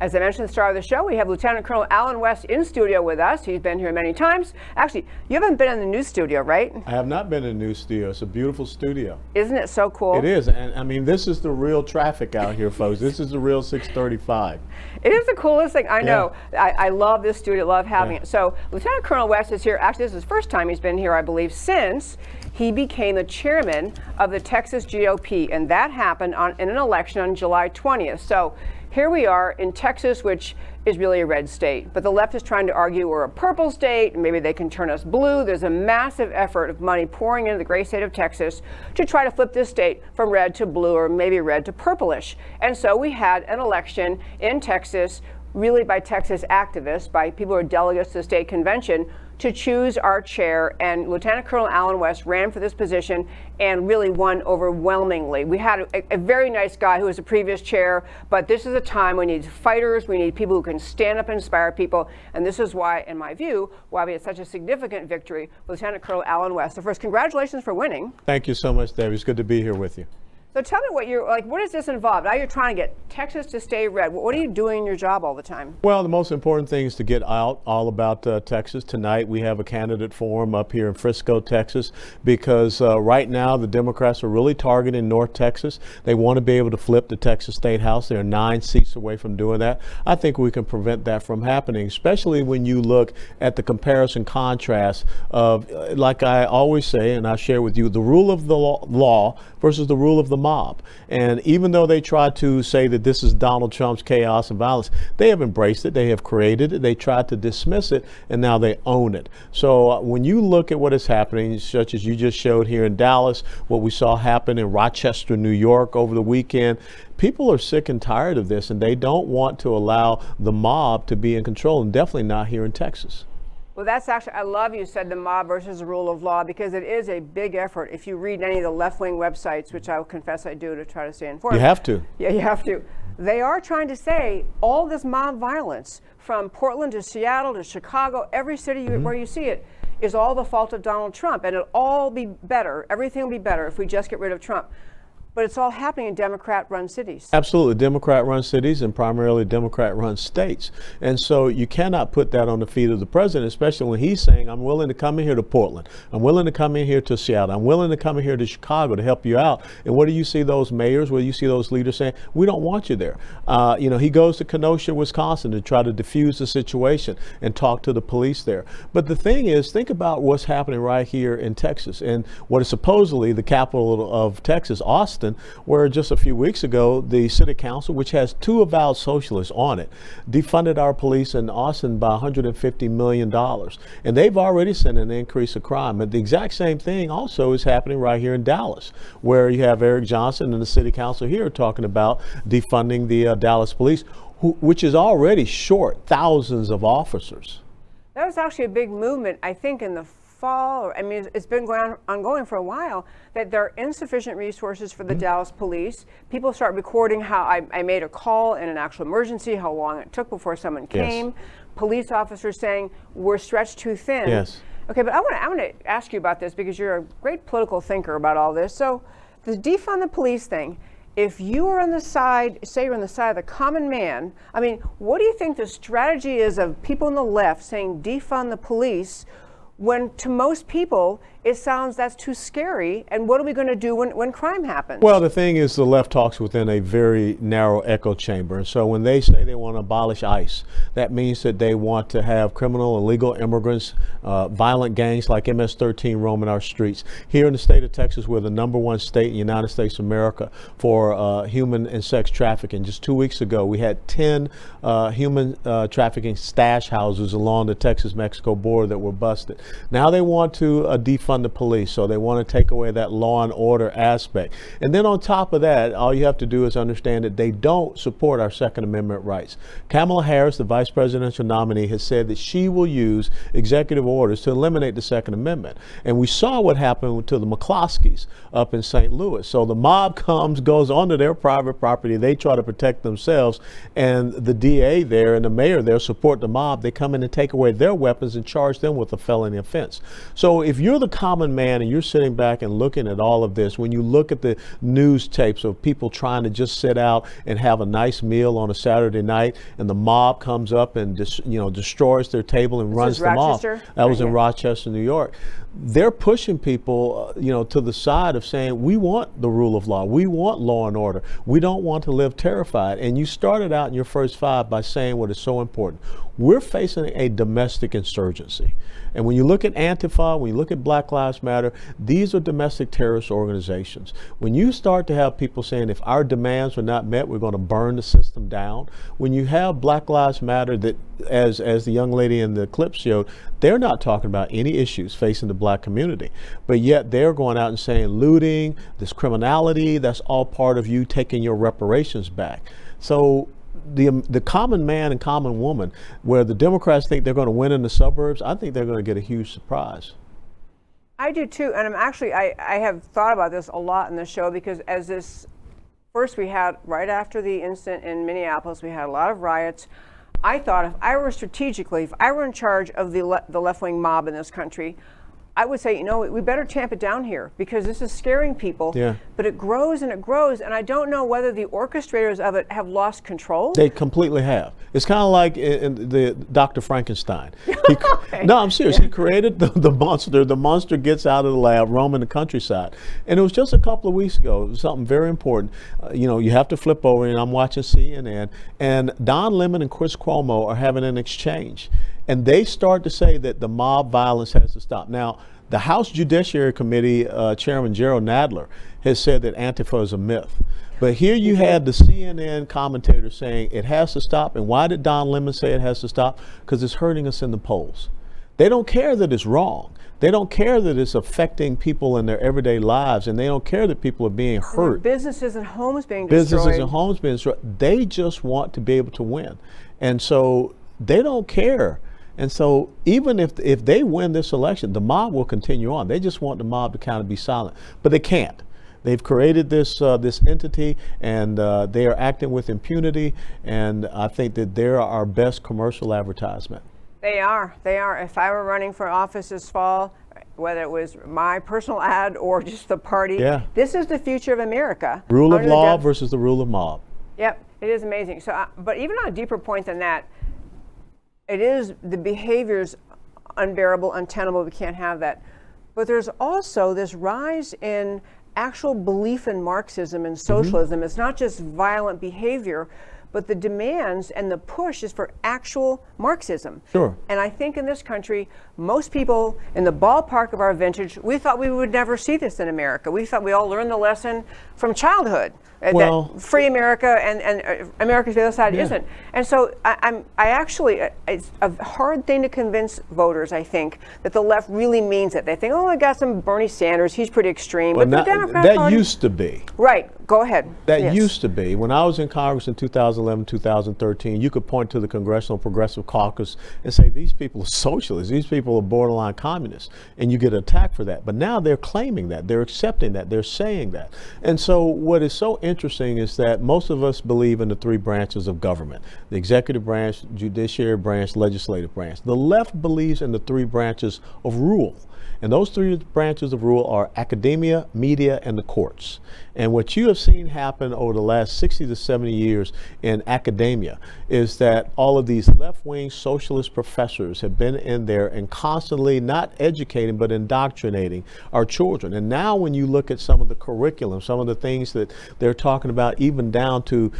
As I mentioned at the start of the show, we have Lieutenant Colonel Alan West in studio with us. He's been here many times. Actually, you haven't been in the news studio, right? I have not been in the news studio. It's a beautiful studio. Isn't it so cool? It is. And I mean, this is the real traffic out here, folks. This is the real 635. It is the coolest thing. I know. I love this studio, love having it. So Lieutenant Colonel West is here. Actually, this is the first time he's been here, I believe, since he became the chairman of the Texas GOP. And that happened in an election on July 20th. So here we are in Texas, which is really a red state, but the left is trying to argue we're a purple state, and maybe they can turn us blue. There's a massive effort of money pouring into the great state of Texas to try to flip this state from red to blue, or maybe red to purplish. And so we had an election in Texas, really by Texas activists, by people who are delegates to the state convention, to choose our chair, and Lieutenant Colonel Alan West ran for this position and really won overwhelmingly. We had a very nice guy who was the previous chair, but this is a time we need fighters, we need people who can stand up and inspire people, and this is why, in my view, why we had such a significant victory with Lieutenant Colonel Alan West. So first, congratulations for winning. Thank you so much, Dave. It's good to be here with you. So tell me what does this involve? Now you're trying to get Texas to stay red. What are you doing in your job all the time? Well, the most important thing is to get out all about Texas. Tonight we have a candidate forum up here in Frisco, Texas, because right now the Democrats are really targeting North Texas. They want to be able to flip the Texas State House. They're 9 seats away from doing that. I think we can prevent that from happening, especially when you look at the comparison contrast of, like I always say, and I share with you, the rule of the law versus the rule of the mob. And even though they try to say that this is Donald Trump's chaos and violence, they have embraced it, they have created it, they tried to dismiss it, and now they own it. So when you look at what is happening, such as you just showed here in Dallas, what we saw happen in Rochester, New York over the weekend, people are sick and tired of this, and they don't want to allow the mob to be in control, and definitely not here in Texas. Well, that's actually, I love you said the mob versus the rule of law, because it is a big effort. If you read any of the left-wing websites, which I will confess I do to try to stay informed. You have to. Yeah, you have to. They are trying to say all this mob violence from Portland to Seattle to Chicago, every city where you see it, is all the fault of Donald Trump. And it'll all be better, everything will be better if we just get rid of Trump. But it's all happening in Democrat-run cities. Absolutely. Democrat-run cities and primarily Democrat-run states. And so you cannot put that on the feet of the president, especially when he's saying, I'm willing to come in here to Portland. I'm willing to come in here to Seattle. I'm willing to come in here to Chicago to help you out. And what do you see those mayors, what do you see those leaders saying? We don't want you there. He goes to Kenosha, Wisconsin to try to diffuse the situation and talk to the police there. But the thing is, think about what's happening right here in Texas and what is supposedly the capital of Texas, Austin, where just a few weeks ago, the city council, which has 2 avowed socialists on it, defunded our police in Austin by $150 million. And they've already seen an increase of crime. And the exact same thing also is happening right here in Dallas, where you have Eric Johnson and the city council here talking about defunding the Dallas police, which is already short thousands of officers. That was actually a big movement, I think, in the fall. I mean, it's been ongoing for a while, that there are insufficient resources for the Dallas police. People start recording how I made a call in an actual emergency, how long it took before someone came. Yes. Police officers saying we're stretched too thin. Yes. Okay, but I want to ask you about this, because you're a great political thinker about all this. So the defund the police thing, if you are on the side, say you're on the side of the common man, I mean, what do you think the strategy is of people on the left saying defund the police, when to most people it sounds that's too scary, and what are we going to do when crime happens? Well, the thing is, the left talks within a very narrow echo chamber. And so when they say they want to abolish ICE, that means that they want to have criminal and illegal immigrants, violent gangs like MS-13 roaming our streets. Here in the state of Texas, we're the #1 state in the United States of America for human and sex trafficking. Just 2 weeks ago, we had 10 human trafficking stash houses along the Texas-Mexico border that were busted. Now they want to defund the police, so they want to take away that law and order aspect. And then on top of that, all you have to do is understand that they don't support our Second Amendment rights. Kamala Harris, the vice presidential nominee, has said that she will use executive orders to eliminate the Second Amendment. And we saw what happened to the McCloskeys up in St. Louis. So the mob goes onto their private property, they try to protect themselves, and the DA there and the mayor there support the mob. They come in and take away their weapons and charge them with a felony offense. So if you're the common man and you're sitting back and looking at all of this, when you look at the news tapes of people trying to just sit out and have a nice meal on a Saturday night, and the mob comes up and destroys their table and runs them off. That was in Rochester, New York. They're pushing people, to the side of saying, we want the rule of law. We want law and order. We don't want to live terrified. And you started out in your first 5 by saying what is so important. We're facing a domestic insurgency. And when you look at Antifa, when you look at Black Lives Matter, these are domestic terrorist organizations. When you start to have people saying, if our demands are not met, we're going to burn the system down. When you have Black Lives Matter that, as the young lady in the clip showed, they're not talking about any issues facing the black community. But yet they're going out and saying looting, this criminality, that's all part of you taking your reparations back. So the common man and common woman, where the Democrats think they're going to win in the suburbs, I think they're going to get a huge surprise. I do too, and I have thought about this a lot in the show, because first we had, right after the incident in Minneapolis, we had a lot of riots. I thought if I were in charge of the left-wing mob in this country, I would say, we better tamp it down here, because this is scaring people. Yeah. But it grows and it grows, and I don't know whether the orchestrators of it have lost control. They completely have. It's kind of like in the Dr. Frankenstein. Okay. No, I'm serious. Yeah. He created the monster. The monster gets out of the lab, roaming the countryside. And it was just a couple of weeks ago. It was something very important. You have to flip over, and I'm watching CNN, and Don Lemon and Chris Cuomo are having an exchange. And they start to say that the mob violence has to stop. Now, the House Judiciary Committee Chairman Gerald Nadler has said that Antifa is a myth. But here you had the CNN commentator saying it has to stop. And why did Don Lemon say it has to stop? Because it's hurting us in the polls. They don't care that it's wrong. They don't care that it's affecting people in their everyday lives, and they don't care that people are being hurt. Businesses and homes being destroyed. They just want to be able to win. And so they don't care. And so even if they win this election, the mob will continue on. They just want the mob to kind of be silent, but they can't. They've created this entity, and they are acting with impunity, and I think that they're our best commercial advertisement. They are. If I were running for office this fall, whether it was my personal ad or just the party, this is the future of America. Rule of law versus the rule of mob. Yep, it is amazing. So, but even on a deeper point than that, it is the behavior's unbearable, untenable. We can't have that. But there's also this rise in actual belief in Marxism and socialism. Mm-hmm. It's not just violent behavior, but the demands and the push is for actual Marxism. Sure. And I think in this country, most people in the ballpark of our vintage, we thought we would never see this in America. We thought we all learned the lesson from childhood. That free America and America's the other side isn't. And so it's a hard thing to convince voters, I think, that the left really means it. They think, I got some Bernie Sanders, he's pretty extreme. But the Democrat Party used to be. Right, go ahead. That used to be. When I was in Congress in 2011, 2013, you could point to the Congressional Progressive Caucus and say, these people are socialists, these people are borderline communists, and you get attacked for that. But now they're claiming that, they're accepting that, they're saying that. And so what is so interesting is that most of us believe in the 3 branches of government: the executive branch, judiciary branch, legislative branch. The left believes in the 3 branches of rule. And those 3 branches of rule are academia, media, and the courts. And what you have seen happen over the last 60 to 70 years in academia is that all of these left-wing socialist professors have been in there and constantly not educating but indoctrinating our children. And now when you look at some of the curriculum, some of the things that they're talking about, even down to,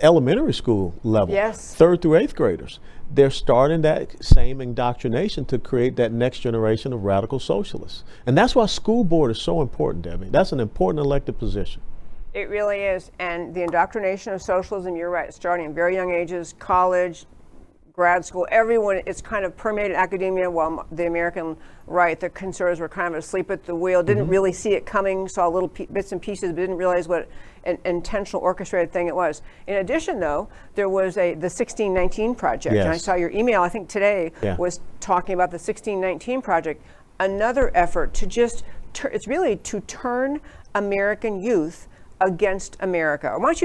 elementary school level, 3rd through 8th graders, they're starting that same indoctrination to create that next generation of radical socialists. And that's why school board is so important, Debbie. That's an important elected position. It really is. And the indoctrination of socialism, you're right, starting at very young ages, college, grad school, everyone, it's kind of permeated academia, while the American right, the conservatives were kind of asleep at the wheel, didn't really see it coming, saw little bits and pieces, but didn't realize what an intentional orchestrated thing it was. In addition, though, there was the 1619 Project, and I saw your email, I think today, was talking about the 1619 Project, another effort to just, it's really to turn American youth against America? Why don't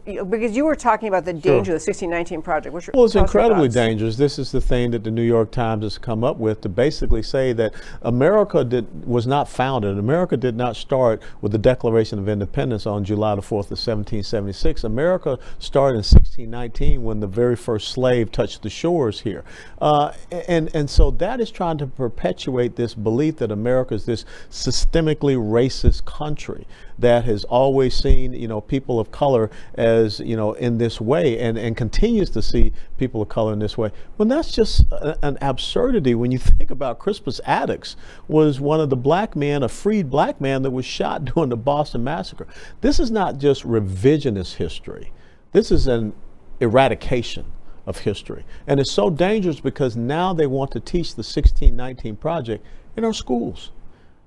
you, because you were talking about the danger of the 1619 Project. Well, it's incredibly dangerous. This is the thing that the New York Times has come up with to basically say that America was not founded. America did not start with the Declaration of Independence on July the 4th of 1776. America started in 1619 when the very first slave touched the shores here. And so that is trying to perpetuate this belief that America is this systemically racist country that has always seen, people of color as, in this way and continues to see people of color in this way. Well, that's just an absurdity when you think about Crispus Attucks was one of the black men, a freed black man that was shot during the Boston Massacre. This is not just revisionist history. This is an eradication of history. And it's so dangerous because now they want to teach the 1619 Project in our schools.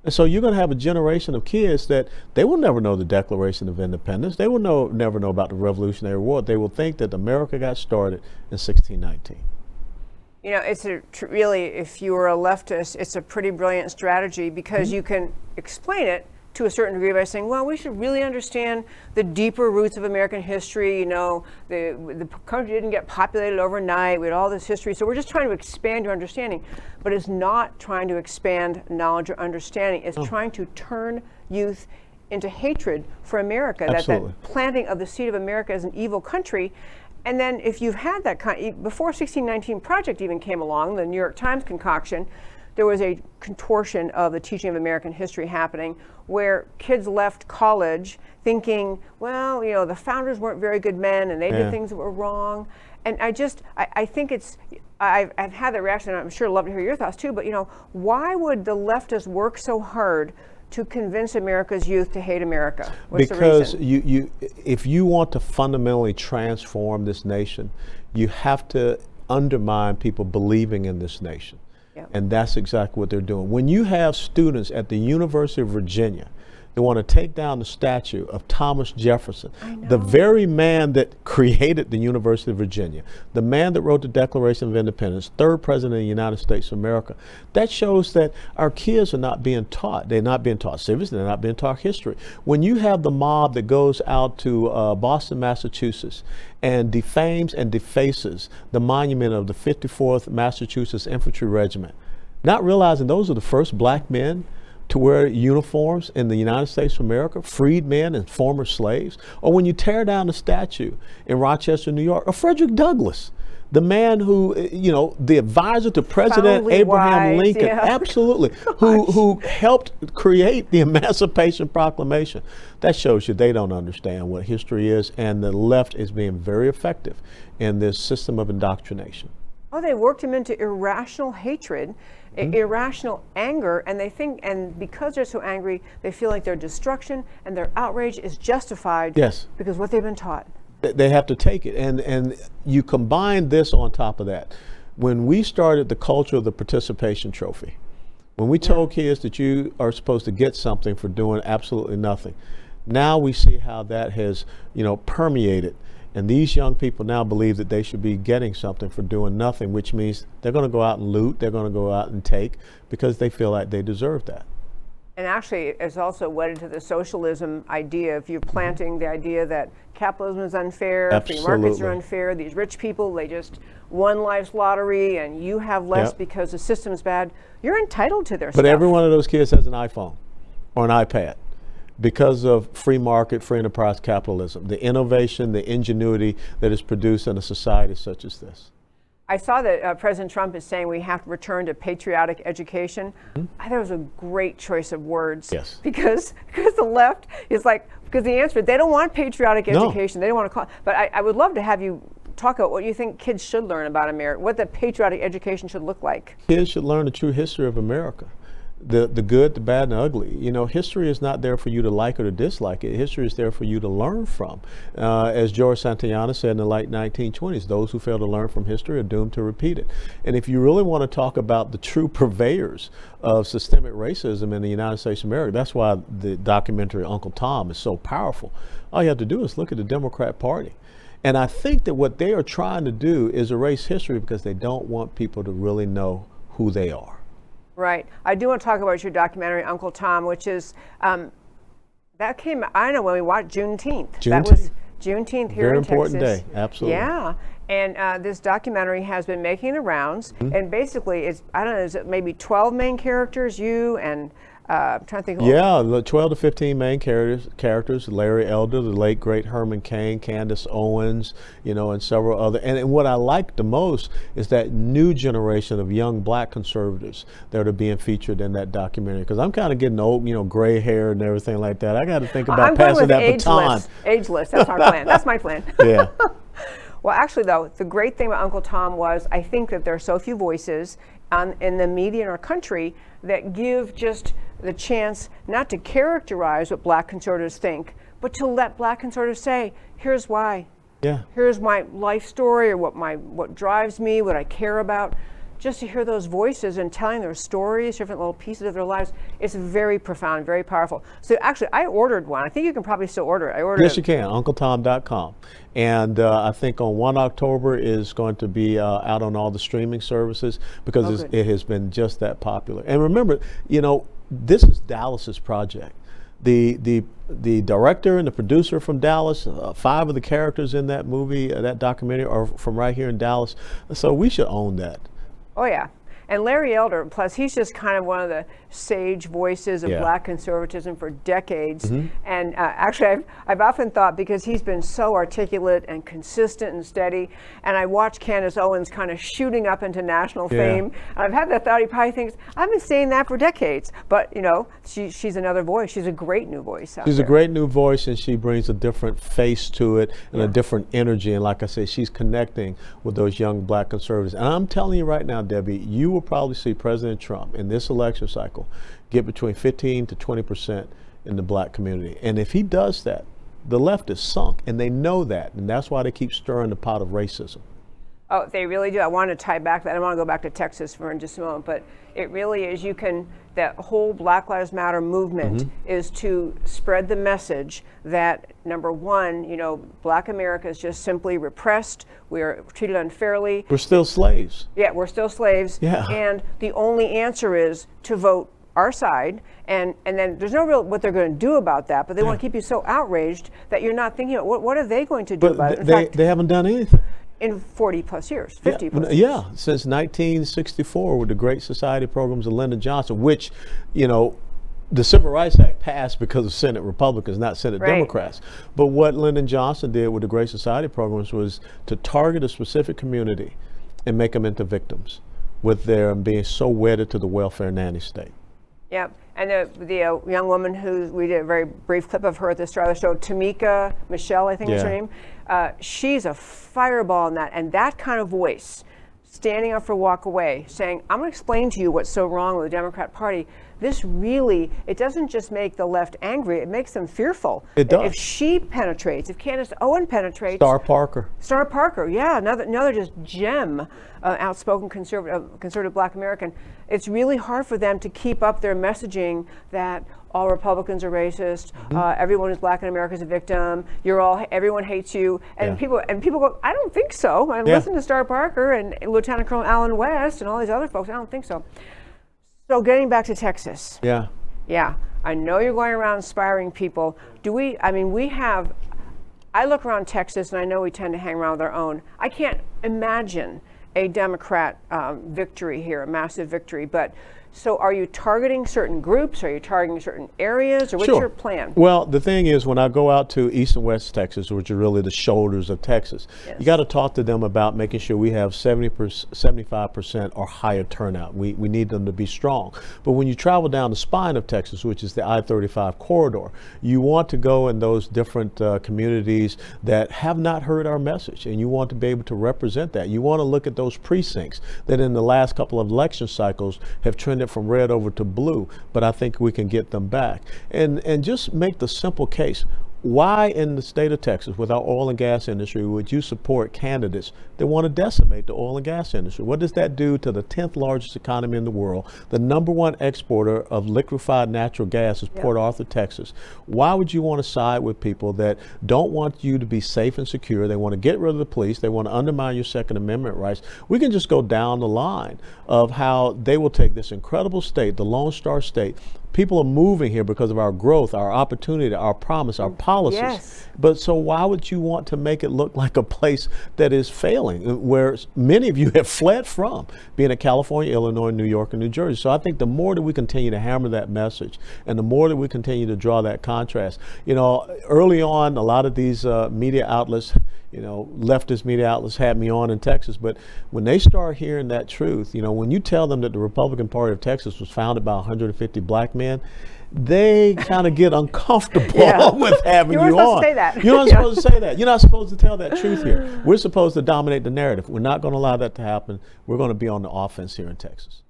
And so you're going to have a generation of kids that they will never know the Declaration of Independence. They will never know about the Revolutionary War. They will think that America got started in 1619. It's really, if you were a leftist, it's a pretty brilliant strategy because you can explain it to a certain degree by saying, well, we should really understand the deeper roots of American history. The country didn't get populated overnight. We had all this history. So we're just trying to expand your understanding. But it's not trying to expand knowledge or understanding. It's trying to turn youth into hatred for America. Absolutely. That planting of the seed of America as an evil country. And then if you've had that before 1619 Project even came along, the New York Times concoction, there was a contortion of the teaching of American history happening where kids left college thinking, well, the founders weren't very good men and they did things that were wrong. And I think I've had that reaction, and I'm sure I'd love to hear your thoughts too, but why would the leftists work so hard to convince America's youth to hate America? What's because the reason? If you want to fundamentally transform this nation, you have to undermine people believing in this nation. And that's exactly what they're doing. When you have students at the University of Virginia that want to take down the statue of Thomas Jefferson, the very man that created the University of Virginia, the man that wrote the Declaration of Independence, third president of the United States of America, that shows that our kids are not being taught. They're not being taught civics, they're not being taught history. When you have the mob that goes out to Boston, Massachusetts, and defames and defaces the monument of the 54th Massachusetts Infantry Regiment, not realizing those are the first black men to wear uniforms in the United States of America, freed men and former slaves, or when you tear down the statue in Rochester, New York, of Frederick Douglass, the man who, the advisor to President Abraham Lincoln, absolutely, who helped create the Emancipation Proclamation. That shows you they don't understand what history is, and the left is being very effective in this system of indoctrination. Oh, they worked him into irrational hatred, irrational anger, and because they're so angry, they feel like their destruction and their outrage is justified because what they've been taught. They have to take it, and you combine this on top of that. When we started the culture of the participation trophy, when we told kids that you are supposed to get something for doing absolutely nothing, now we see how that has, permeated. And these young people now believe that they should be getting something for doing nothing, which means they're going to go out and loot, they're going to go out and take because they feel like they deserve that. And actually, it's also wedded to the socialism idea. If you're planting the idea that capitalism is unfair, free markets are unfair, these rich people, they just won life's lottery and you have less because the system's bad, you're entitled to their stuff. But every one of those kids has an iPhone or an iPad. Because of free market, free enterprise capitalism, the innovation, the ingenuity that is produced in a society such as this. I saw that President Trump is saying we have to return to patriotic education. I thought it was a great choice of words. Yes. Because the left is because the answer, they don't want patriotic education. They don't want to call. But I would love to have you talk about what you think kids should learn about America, what the patriotic education should look like. Kids should learn the true history of America. The good, the bad, and the ugly. History is not there for you to like or to dislike it. History is there for you to learn from. As George Santayana said in the late 1920s, those who fail to learn from history are doomed to repeat it. And if you really want to talk about the true purveyors of systemic racism in the United States of America, that's why the documentary Uncle Tom is so powerful. All you have to do is look at the Democrat Party. And I think that what they are trying to do is erase history because they don't want people to really know who they are. Right. I do want to talk about your documentary, Uncle Tom, which is the That came, I know, when we watched Juneteenth. That Juneteenth. was Juneteenth here Very in Texas. important day, absolutely. Yeah, and this documentary has been making the rounds, and basically it's, I don't know, is it maybe 12 main characters, you and, I'm trying to think. Yeah, the 12 to 15 main characters, Larry Elder, the late great Herman Cain, Candace Owens, and several other. And what I like the most is that new generation of young black conservatives that are being featured in that documentary. Because I'm kind of getting old, gray hair and everything like that. I got to think about passing that baton. Ageless, that's our plan. That's my plan. Yeah. Well, actually, though, the great thing about Uncle Tom was I think that there are so few voices in the media in our country that give just the chance not to characterize what black conservatives think, but to let black conservatives say, here's why. Yeah. Here's my life story, or what drives me, what I care about. Just to hear those voices and telling their stories, different little pieces of their lives, it's very profound, very powerful. So actually, I ordered one. I think you can probably still order it. I ordered Yes, you can, UncleTom.com. And I think on 1 October is going to be out on all the streaming services because it has been just that popular. And remember, this is Dallas's project. The director and the producer from Dallas, 5 of the characters in that movie, that documentary, are from right here in Dallas. So we should own that. Oh, yeah. And Larry Elder, plus he's just kind of one of the sage voices of black conservatism for decades. And actually, I've often thought, because he's been so articulate and consistent and steady, and I watched Candace Owens kind of shooting up into national fame, and I've had that thought, he probably thinks, I've been saying that for decades. But, she's another voice. She's a great new voice out She's there. a great new voice, and she brings a different face to it and a different energy. And like I said, she's connecting with those young black conservatives. And I'm telling you right now, Debbie, you will probably see President Trump in this election cycle get between 15 to 20% in the black community. And if he does that, the left is sunk, and they know that. And that's why they keep stirring the pot of racism. Oh, they really do. I want to tie back that. I want to go back to Texas for just a moment, but it really is. That whole Black Lives Matter movement is to spread the message that, number one, Black America is just simply repressed. We're treated unfairly. We're still slaves. Yeah, we're still slaves. Yeah. And the only answer is to vote our side, and then there's no real what they're going to do about that, but they want to keep you so outraged that you're not thinking, what are they going to do about it? In fact, they haven't done anything. In 40 plus years, 50 plus years. Yeah, since 1964 with the Great Society programs of Lyndon Johnson, which, the Civil Rights Act passed because of Senate Republicans, not Senate Democrats. But what Lyndon Johnson did with the Great Society programs was to target a specific community and make them into victims with their being so wedded to the welfare nanny state. Yep. And the young woman who we did a very brief clip of her at the start of the show, Tamika Michelle, I think is her name. She's a fireball in that. And that kind of voice, standing up for Walk Away, saying, I'm going to explain to you what's so wrong with the Democrat Party. This really, it doesn't just make the left angry, it makes them fearful. It does. If she penetrates, if Candace Owen penetrates. Star Parker, yeah, another just gem, outspoken conservative black American. It's really hard for them to keep up their messaging that all Republicans are racist, everyone who's black in America is a victim, everyone hates you, and people go, I don't think so. I listen to Star Parker and Lieutenant Colonel Allen West and all these other folks, I don't think so. So getting back to Texas. Yeah, I know you're going around inspiring people. I look around Texas and I know we tend to hang around with our own. I can't imagine a Democrat victory here, a massive victory, but so are you targeting certain groups? Are you targeting certain areas? Or what's your plan? Well, the thing is, when I go out to East and West Texas, which are really the shoulders of Texas, you got to talk to them about making sure we have 75% or higher turnout. We need them to be strong. But when you travel down the spine of Texas, which is the I-35 corridor, you want to go in those different communities that have not heard our message, and you want to be able to represent that. You want to look at those precincts that in the last couple of election cycles have trended from red over to blue, but I think we can get them back. And just make the simple case. Why in the state of Texas, with our oil and gas industry, would you support candidates that want to decimate the oil and gas industry? What does that do to the 10th largest economy in the world? The #1 exporter of liquefied natural gas is Port Arthur, Texas. Why would you want to side with people that don't want you to be safe and secure? They want to get rid of the police. They want to undermine your Second Amendment rights. We can just go down the line of how they will take this incredible state, the Lone Star State, People are moving here because of our growth, our opportunity, our promise, our policies. Yes. But so why would you want to make it look like a place that is failing, where many of you have fled from, being in California, Illinois, New York, and New Jersey? So I think the more that we continue to hammer that message, and the more that we continue to draw that contrast, early on, a lot of these media outlets, leftist media outlets had me on in Texas, but when they start hearing that truth, when you tell them that the Republican Party of Texas was founded by 150 black men, they kind of get uncomfortable with having you on. You weren't supposed to say that. You're not supposed to say that. You're not supposed to tell that truth here. We're supposed to dominate the narrative. We're not going to allow that to happen. We're going to be on the offense here in Texas.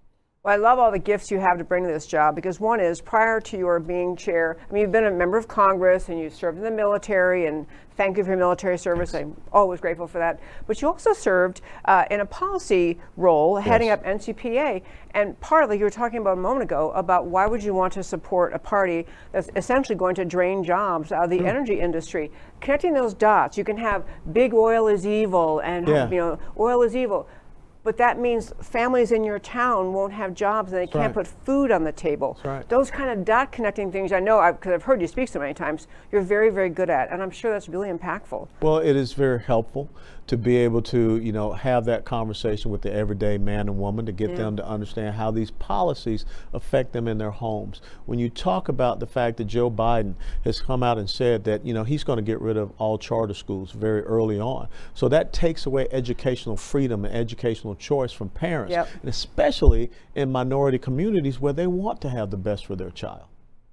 Well, I love all the gifts you have to bring to this job, because one is, prior to your being chair, you've been a member of Congress and you served in the military, and thank you for your military service. I'm always grateful for that. But you also served in a policy role, heading up NCPA. And partly, you were talking about a moment ago about why would you want to support a party that's essentially going to drain jobs out of the energy industry. Connecting those dots, you can have big oil is evil and oil is evil. But that means families in your town won't have jobs and they can't put food on the table. Those kind of dot connecting things, I know, because I've heard you speak so many times, you're very, very good at. And I'm sure that's really impactful. Well, it is very helpful to be able to, have that conversation with the everyday man and woman, to get them to understand how these policies affect them in their homes. When you talk about the fact that Joe Biden has come out and said that, he's going to get rid of all charter schools very early on. So that takes away educational freedom and educational choice from parents, and especially in minority communities where they want to have the best for their child.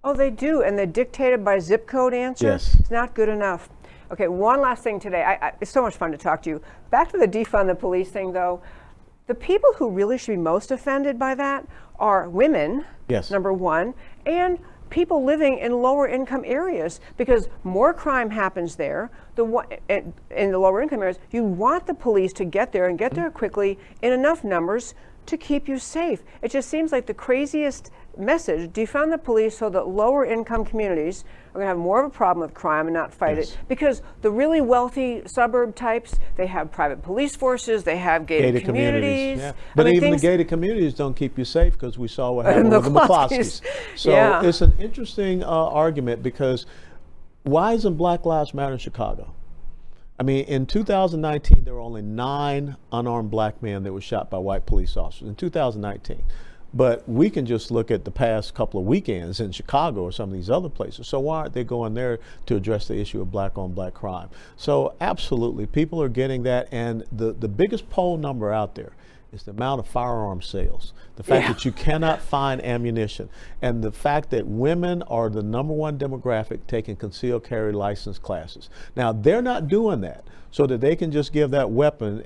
Oh, they do, and they're dictated by zip code answers. It's not good enough. Okay, one last thing today. It's so much fun to talk to you. Back to the defund the police thing, though. The people who really should be most offended by that are women, number one, and people living in lower income areas, because more crime happens there. In the lower income areas, you want the police to get there and get there quickly in enough numbers to keep you safe. It just seems like the craziest message: defund the police so that lower income communities are going to have more of a problem with crime and not fight it. Because the really wealthy suburb types, they have private police forces, they have gated communities. But even the gated communities don't keep you safe, because we saw what happened with the McCloskeys. So it's an interesting argument, because why isn't Black Lives Matter in Chicago? In 2019, there were only 9 unarmed black men that were shot by white police officers in 2019. But we can just look at the past couple of weekends in Chicago or some of these other places. So why aren't they going there to address the issue of black on black crime? So absolutely, people are getting that. And the biggest poll number out there is the amount of firearm sales, the fact that you cannot find ammunition, and the fact that women are the #1 demographic taking concealed carry license classes. Now, they're not doing that so that they can just give that weapon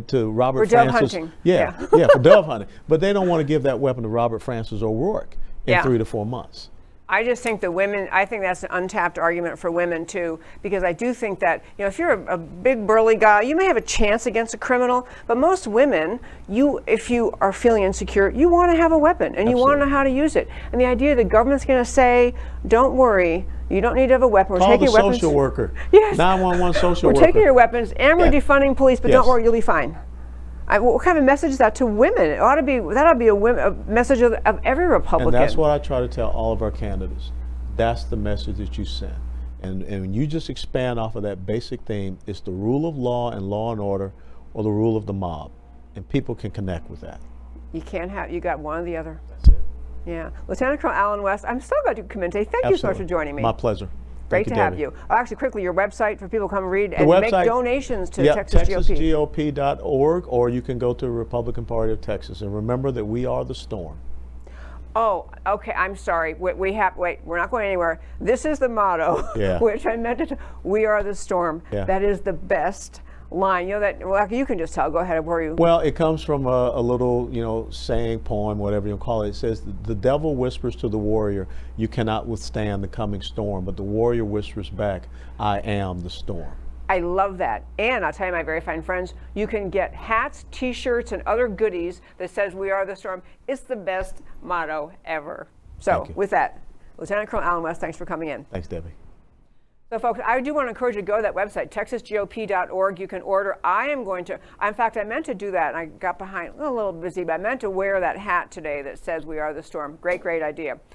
to Robert Francis. For dove hunting. For dove hunting. But they don't want to give that weapon to Robert Francis O'Rourke in 3 to 4 months. I just think that women, I think that's an untapped argument for women too, because I do think that, if you're a big burly guy, you may have a chance against a criminal, but most women, if you are feeling insecure, you want to have a weapon and you want to know how to use it. And the idea the government's going to say, don't worry, you don't need to have a weapon. We're Call taking the your weapons. Social worker. 911 social worker. We're taking your weapons and we're defunding police, but don't worry, you'll be fine. What kind of message is that to women? That ought to be a message of every Republican. And that's what I try to tell all of our candidates. That's the message that you send. And when you just expand off of that basic theme, it's the rule of law and law and order, or the rule of the mob. And people can connect with that. You got one or the other. That's it. Yeah. Lieutenant Colonel Alan West, I'm so glad you could come in today. Thank you so much for joining me. My pleasure. Great to have you. Actually, quickly, your website for people to come read and make donations to Texas GOP. TexasGOP.org, or you can go to the Republican Party of Texas. And remember that we are the storm. Oh, okay. I'm sorry. We're not going anywhere. This is the motto, which I meant to. We are the storm. That is the best line. You can just tell. Go ahead. Where are you? Well, it comes from a little, saying, poem, whatever you call it. It says, the devil whispers to the warrior, you cannot withstand the coming storm, but the warrior whispers back, I am the storm. I love that. And I'll tell you, my very fine friends, you can get hats, t-shirts, and other goodies that says we are the storm. It's the best motto ever. So with that, Lieutenant Colonel Alan West, thanks for coming in. Thanks, Debbie. So folks, I do want to encourage you to go to that website, TexasGOP.org. You can order. In fact, I meant to do that and I got behind, a little busy, but I meant to wear that hat today that says we are the storm. Great, great idea.